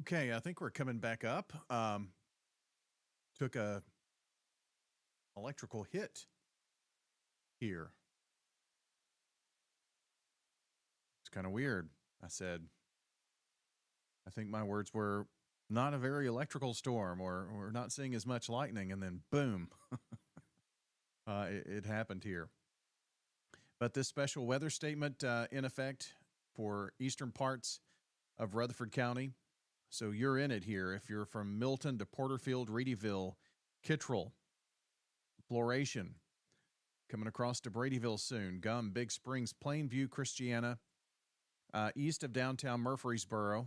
Okay, I think we're coming back up. Took a electrical hit here. It's kind of weird. I said, I think my words were not a very electrical storm, or we're not seeing as much lightning, and then boom, it happened here. But this special weather statement in effect for eastern parts of Rutherford County. So you're in it here. If you're from Milton to Porterfield, Reedyville, Kittrell, Floration, coming across to Bradyville soon, Gum, Big Springs, Plainview, Christiana, east of downtown Murfreesboro,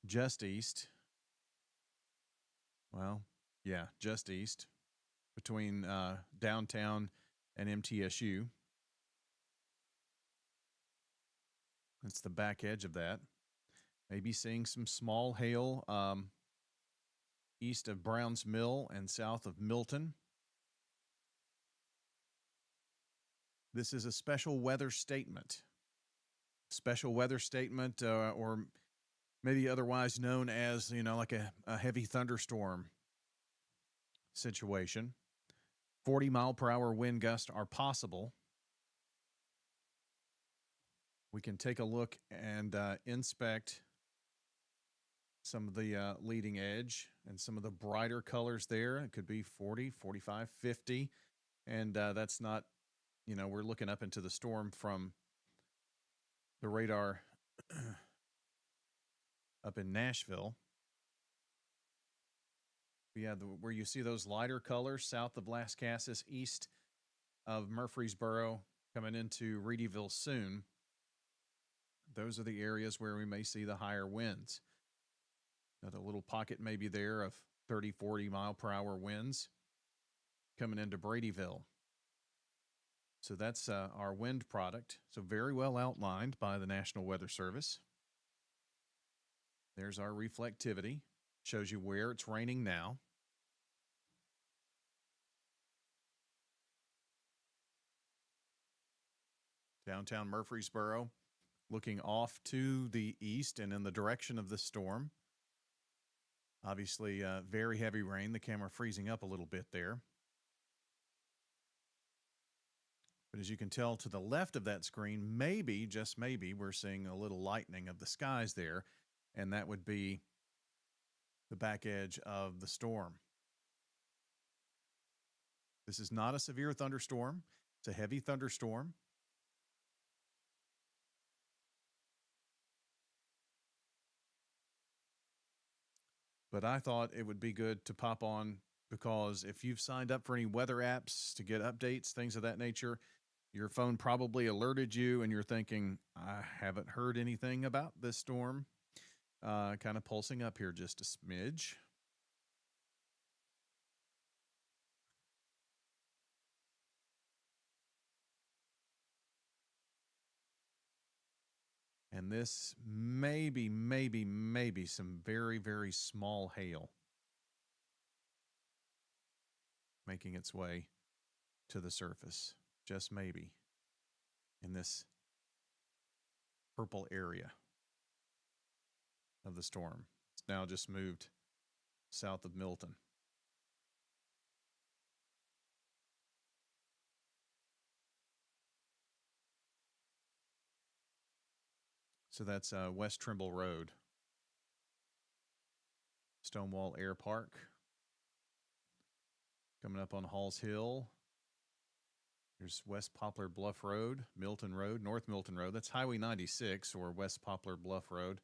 just east. Well, yeah, just east between downtown and MTSU. It's the back edge of that. Maybe seeing some small hail east of Browns Mill and south of Milton. This is a special weather statement. Special weather statement, or maybe otherwise known as, like a heavy thunderstorm situation. 40-mile-per-hour wind gusts are possible. We can take a look and inspect some of the leading edge and some of the brighter colors there. It could be 40, 45, 50. And that's not, we're looking up into the storm from the radar up in Nashville. Yeah, where you see those lighter colors south of Las Casas, east of Murfreesboro, coming into Reedyville soon. Those are the areas where we may see the higher winds. Another little pocket maybe there of 30, 40 mile per hour winds coming into Bradyville. So that's our wind product. So very well outlined by the National Weather Service. There's our reflectivity. Shows you where it's raining now. Downtown Murfreesboro, looking off to the east and in the direction of the storm. Obviously, very heavy rain. The camera freezing up a little bit there. But as you can tell to the left of that screen, maybe, just maybe, we're seeing a little lightening of the skies there. And that would be the back edge of the storm. This is not a severe thunderstorm. It's a heavy thunderstorm. But I thought it would be good to pop on because if you've signed up for any weather apps to get updates, things of that nature, your phone probably alerted you and you're thinking, I haven't heard anything about this storm. Kind of pulsing up here just a smidge. And this maybe some very, very small hail making its way to the surface. Just maybe in this purple area of the storm. It's now just moved south of Milton. So that's West Trimble Road, Stonewall Air Park. Coming up on Halls Hill. There's West Poplar Bluff Road, Milton Road, North Milton Road. That's Highway 96 or West Poplar Bluff Road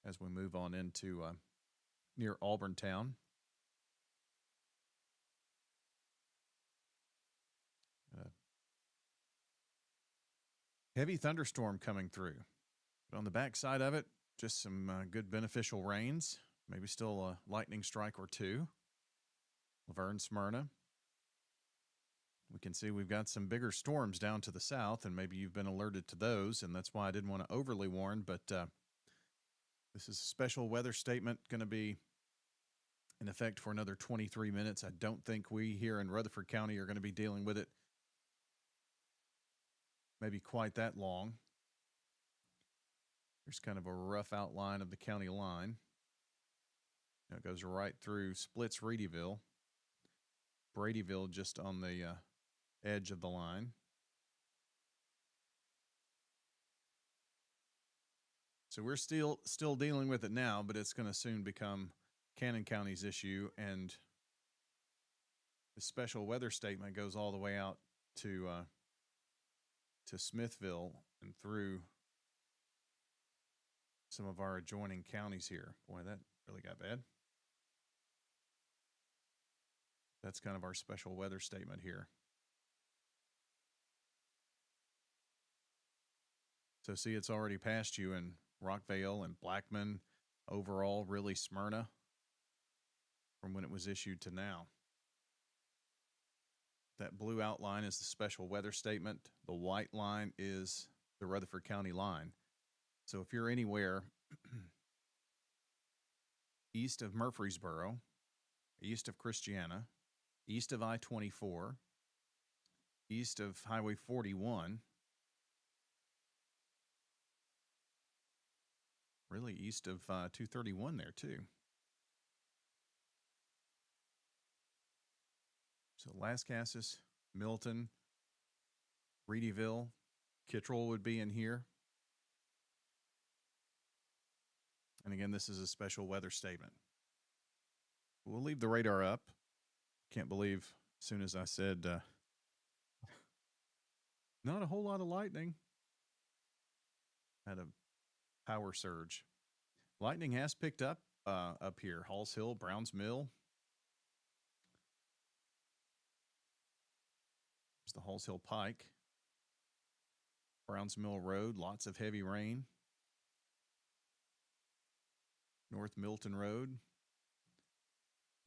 as we move on into near Auburn Town. Heavy thunderstorm coming through. But on the back side of it, just some good beneficial rains. Maybe still a lightning strike or two. Laverne, Smyrna. We can see we've got some bigger storms down to the south, and maybe you've been alerted to those, and that's why I didn't want to overly warn, but this is a special weather statement going to be in effect for another 23 minutes. I don't think we here in Rutherford County are going to be dealing with it maybe quite that long. Here's kind of a rough outline of the county line. It goes right through, splits Reedyville. Bradyville just on the edge of the line. So we're still dealing with it now, but it's going to soon become Cannon County's issue, and the special weather statement goes all the way out to Smithville and through some of our adjoining counties here. Boy, that really got bad. That's kind of our special weather statement here. So see, it's already past you in Rockvale and Blackman, overall, really Smyrna from when it was issued to now. That blue outline is the special weather statement. The white line is the Rutherford County line. So if you're anywhere east of Murfreesboro, east of Christiana, east of I-24, east of Highway 41, really east of 231 there too. So Lascassas, Milton, Reedyville, Kittrell would be in here. And again, this is a special weather statement. We'll leave the radar up. Can't believe as soon as I said not a whole lot of lightning. Had a power surge. Lightning has picked up here. Halls Hill, Browns Mill. There's the Halls Hill Pike. Browns Mill Road, lots of heavy rain. North Milton Road.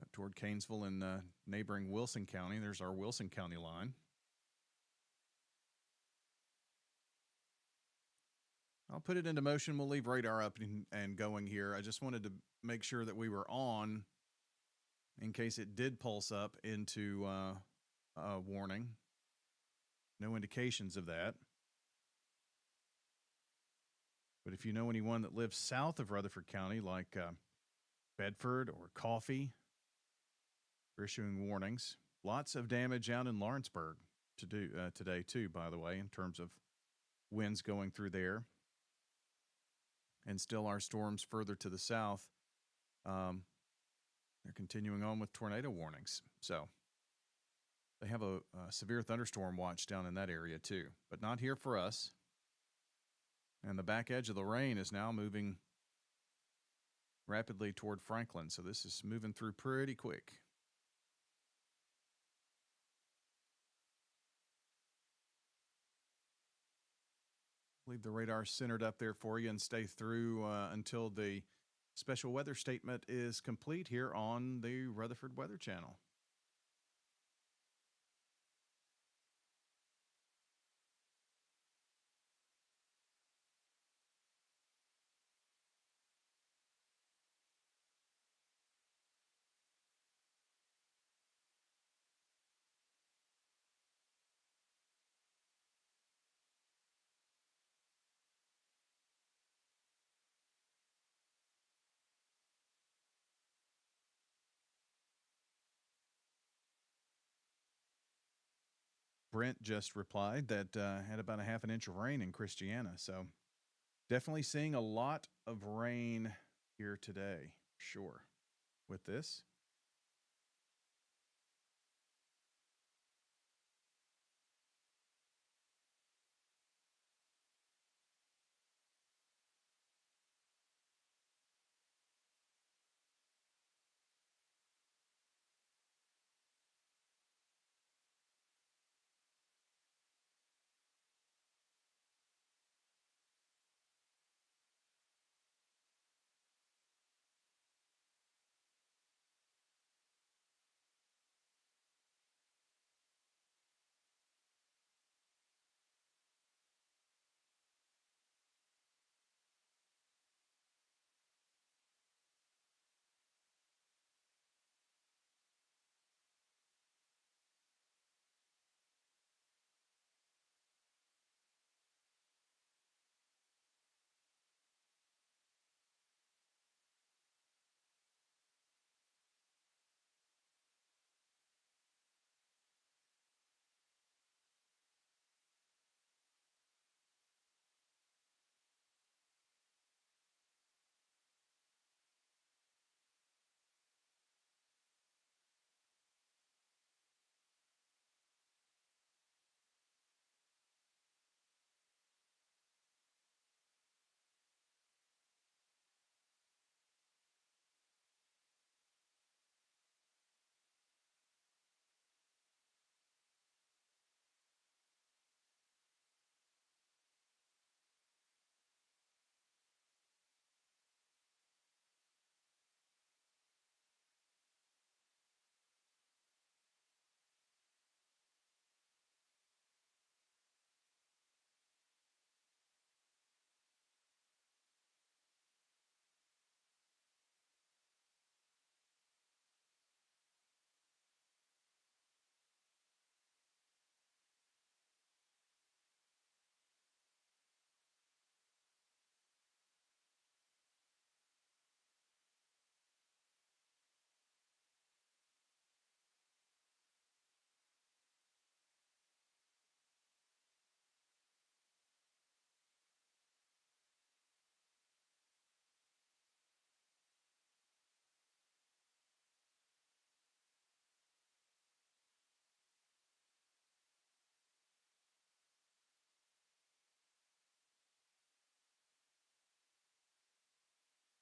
Up toward Canesville and neighboring Wilson County. There's our Wilson County line. I'll put it into motion. We'll leave radar up and going here. I just wanted to make sure that we were on in case it did pulse up into a warning. No indications of that. But if you know anyone that lives south of Rutherford County, like Bedford or Coffee, we're issuing warnings. Lots of damage out in Lawrenceburg today, too, by the way, in terms of winds going through there. And still our storms further to the south, they're continuing on with tornado warnings. So they have a severe thunderstorm watch down in that area too, but not here for us. And the back edge of the rain is now moving rapidly toward Franklin. So this is moving through pretty quick. Leave the radar centered up there for you and stay through until the special weather statement is complete here on the Rutherford Weather Channel. Brent just replied that had about a half an inch of rain in Christiana. So definitely seeing a lot of rain here today, sure, with this.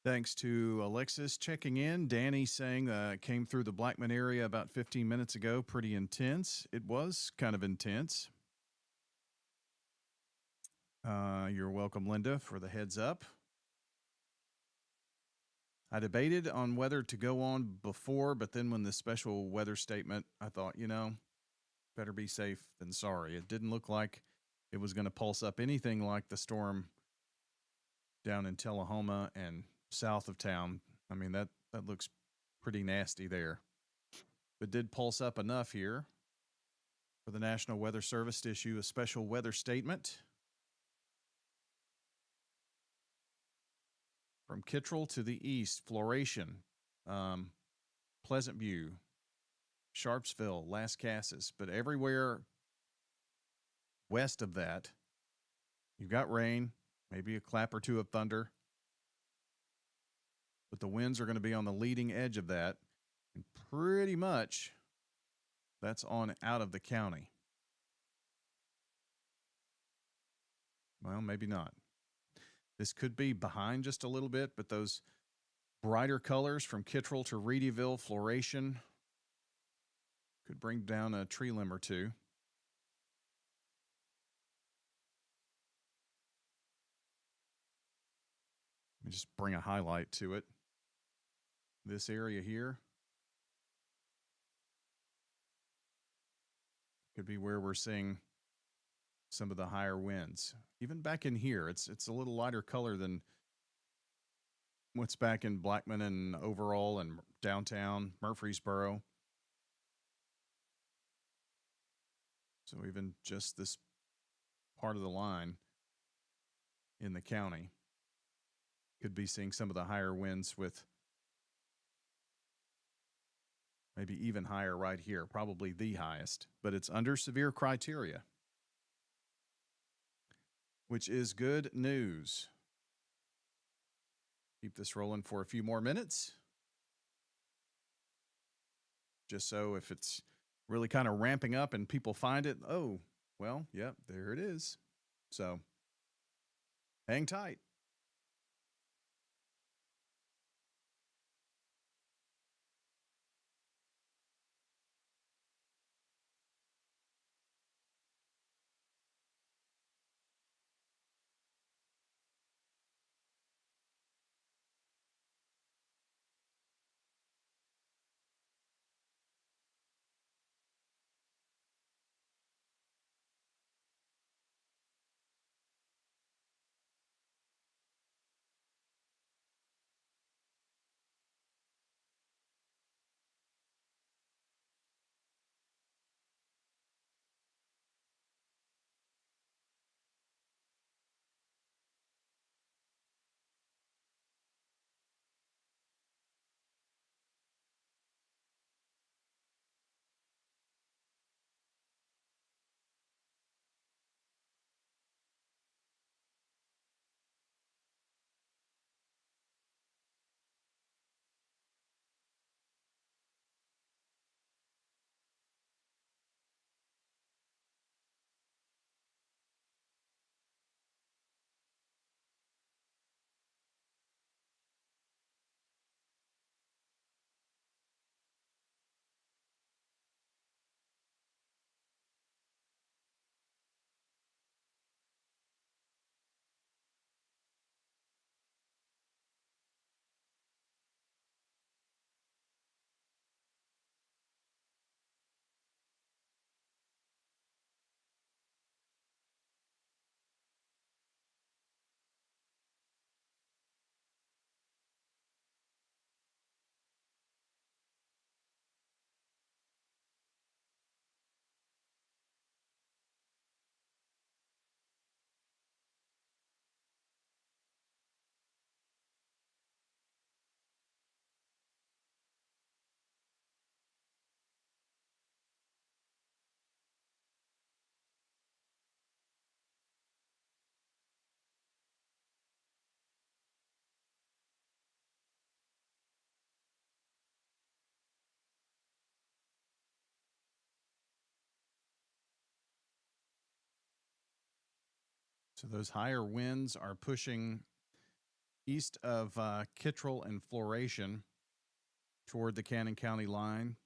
Thanks to Alexis checking in. Danny saying it came through the Blackman area about 15 minutes ago. Pretty intense. It was kind of intense. You're welcome, Linda, for the heads up. I debated on whether to go on before, but then when the special weather statement, I thought, better be safe than sorry. It didn't look like it was going to pulse up anything like the storm down in Tullahoma and south of town. I mean, that looks pretty nasty there. But did pulse up enough here for the National Weather Service to issue a special weather statement. From Kittrell to the east, Floration, Pleasant View, Sharpsville, Las Casas, but everywhere west of that, you've got rain, maybe a clap or two of thunder, but the winds are going to be on the leading edge of that, and pretty much that's on out of the county. Well, maybe not. This could be behind just a little bit, but those brighter colors from Kittrell to Reedyville, Floration, could bring down a tree limb or two. Let me just bring a highlight to it. This area here could be where we're seeing some of the higher winds. Even back in here, it's a little lighter color than what's back in Blackman and Overall and downtown Murfreesboro. So even just this part of the line in the county could be seeing some of the higher winds with maybe even higher right here, probably the highest, but it's under severe criteria, which is good news. Keep this rolling for a few more minutes. Just so if it's really kind of ramping up and people find it, oh, well, yep, there it is. So hang tight. So those higher winds are pushing east of Kittrell and Floration toward the Cannon County line.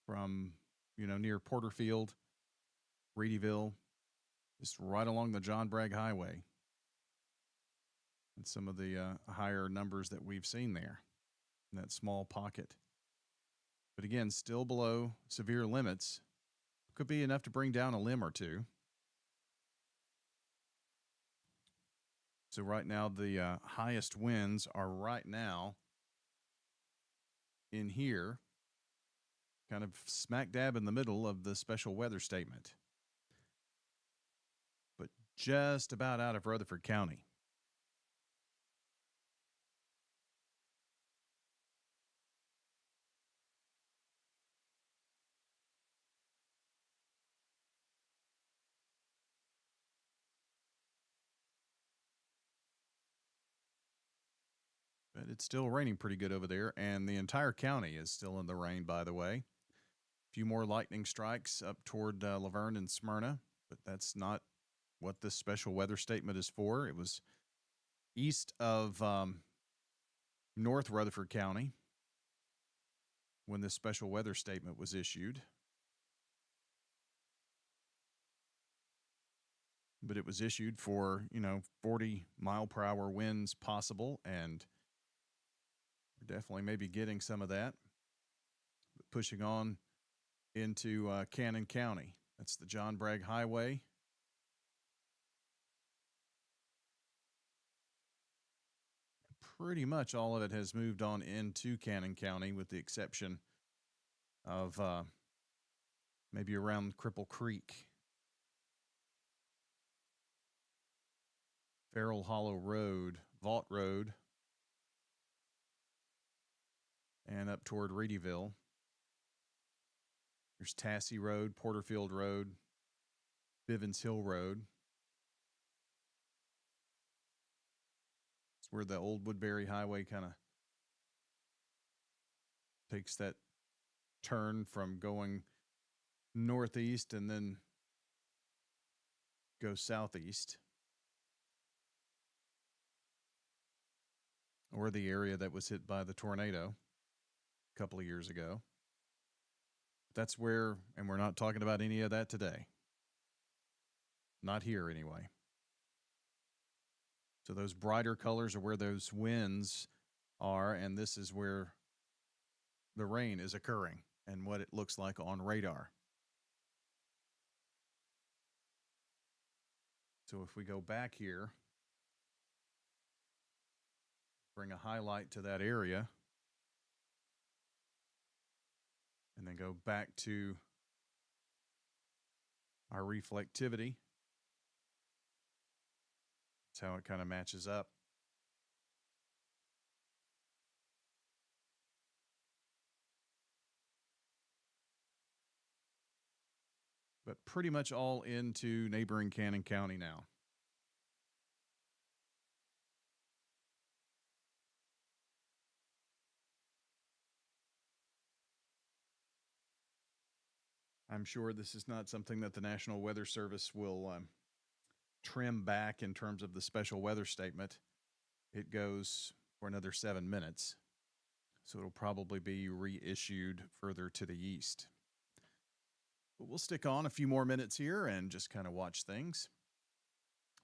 From, near Porterfield, Reedyville, just right along the John Bragg Highway. And some of the higher numbers that we've seen there in that small pocket. But again, still below severe limits. Could be enough to bring down a limb or two. So right now, the highest winds are right now in here, kind of smack dab in the middle of the special weather statement, but just about out of Rutherford County. But it's still raining pretty good over there, and the entire county is still in the rain, by the way. A few more lightning strikes up toward Laverne and Smyrna, but that's not what this special weather statement is for. It was east of North Rutherford County when this special weather statement was issued. But it was issued for, 40-mile-per-hour winds possible, and we're definitely maybe getting some of that. But pushing on into Cannon County. That's the John Bragg Highway. Pretty much all of it has moved on into Cannon County, with the exception of maybe around Cripple Creek. Farrell Hollow Road, Vault Road, and up toward Reedyville. There's Tassie Road, Porterfield Road, Bivens Hill Road. It's where the old Woodbury Highway kind of takes that turn from going northeast and then goes southeast. Or the area that was hit by the tornado a couple of years ago. That's where, and we're not talking about any of that today. Not here, anyway. So those brighter colors are where those winds are, and this is where the rain is occurring and what it looks like on radar. So if we go back here, bring a highlight to that area, and then go back to our reflectivity. That's how it kind of matches up. But pretty much all into neighboring Cannon County now. I'm sure this is not something that the National Weather Service will trim back in terms of the special weather statement. It goes for another 7 minutes, so it'll probably be reissued further to the east. But we'll stick on a few more minutes here and just kind of watch things.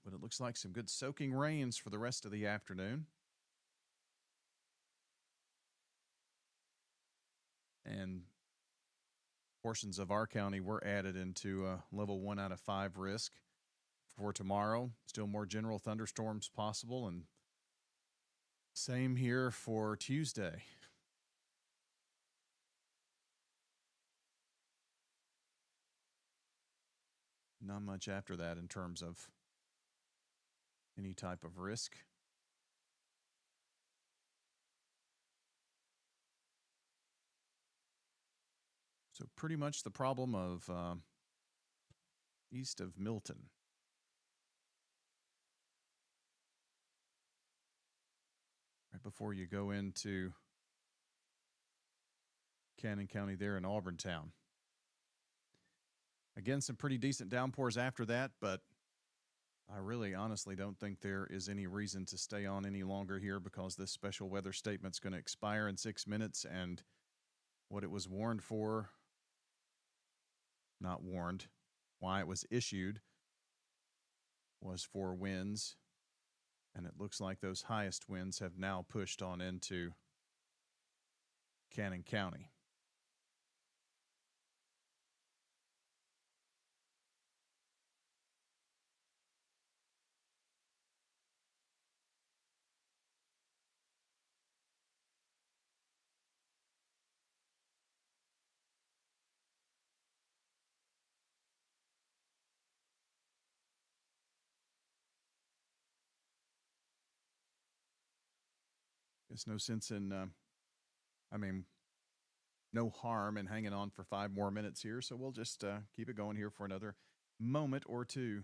But it looks like some good soaking rains for the rest of the afternoon. And portions of our county were added into level 1 out of 5 risk for tomorrow. Still more general thunderstorms possible, and same here for Tuesday. Not much after that in terms of any type of risk. So pretty much the problem of east of Milton. Right before you go into Cannon County there in Auburntown. Again, some pretty decent downpours after that, but I really honestly don't think there is any reason to stay on any longer here because this special weather statement's going to expire in 6 minutes. And what it was warned for, not warned, why it was issued was for winds. And it looks like those highest winds have now pushed on into Cannon County. There's no sense in, I mean, no harm in hanging on for 5 more minutes here. So we'll just keep it going here for another moment or two.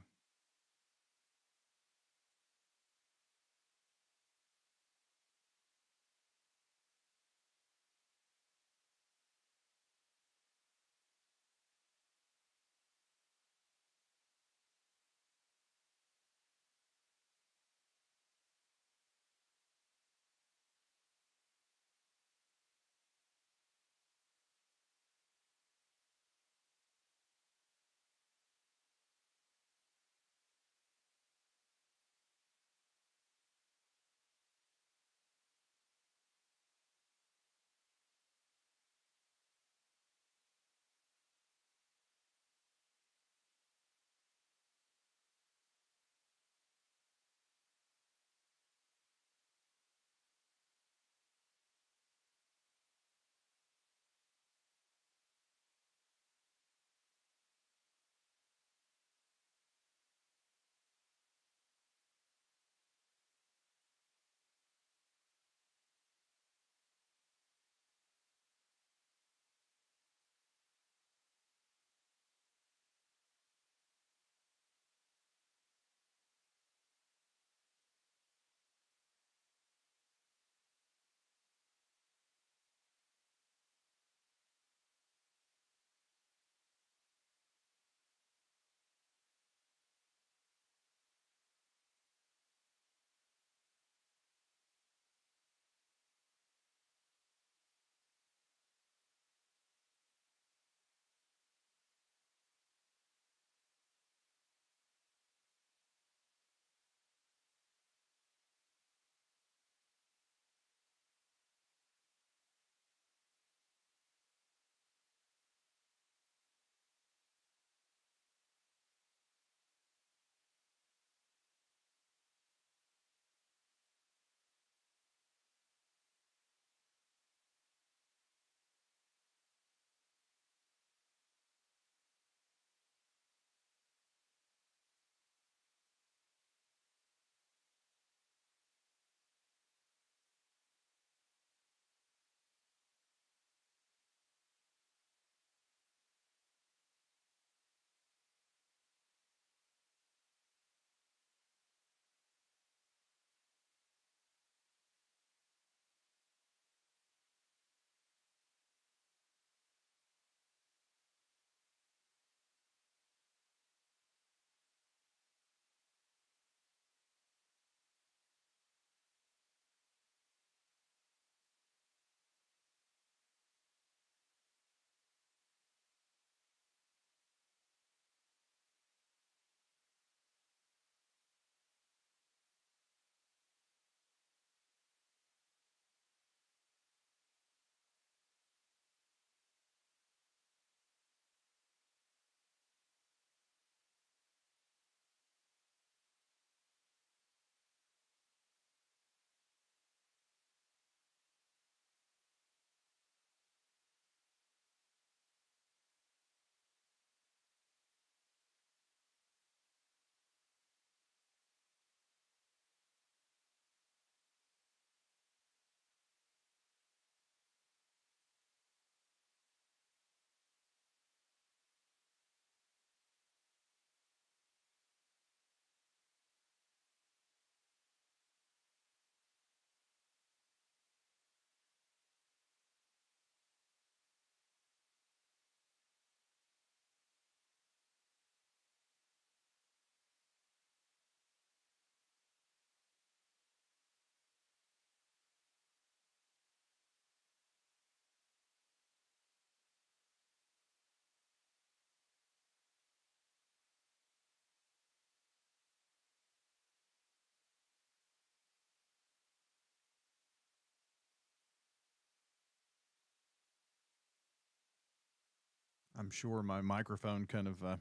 I'm sure my microphone kind of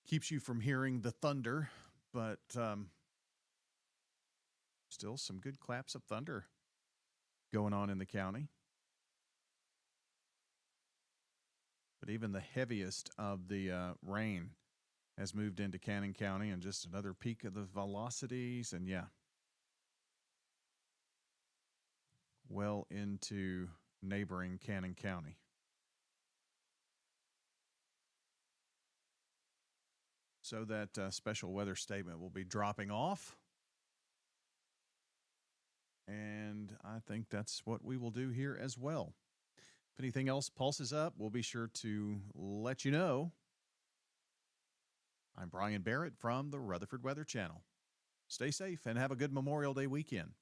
keeps you from hearing the thunder, but still some good claps of thunder going on in the county. But even the heaviest of the rain has moved into Cannon County, and just another peak of the velocities. And yeah, well into neighboring Cannon County. So that special weather statement will be dropping off. And I think that's what we will do here as well. If anything else pulses up, we'll be sure to let you know. I'm Bryan Barrett from the Rutherford Weather Channel. Stay safe and have a good Memorial Day weekend.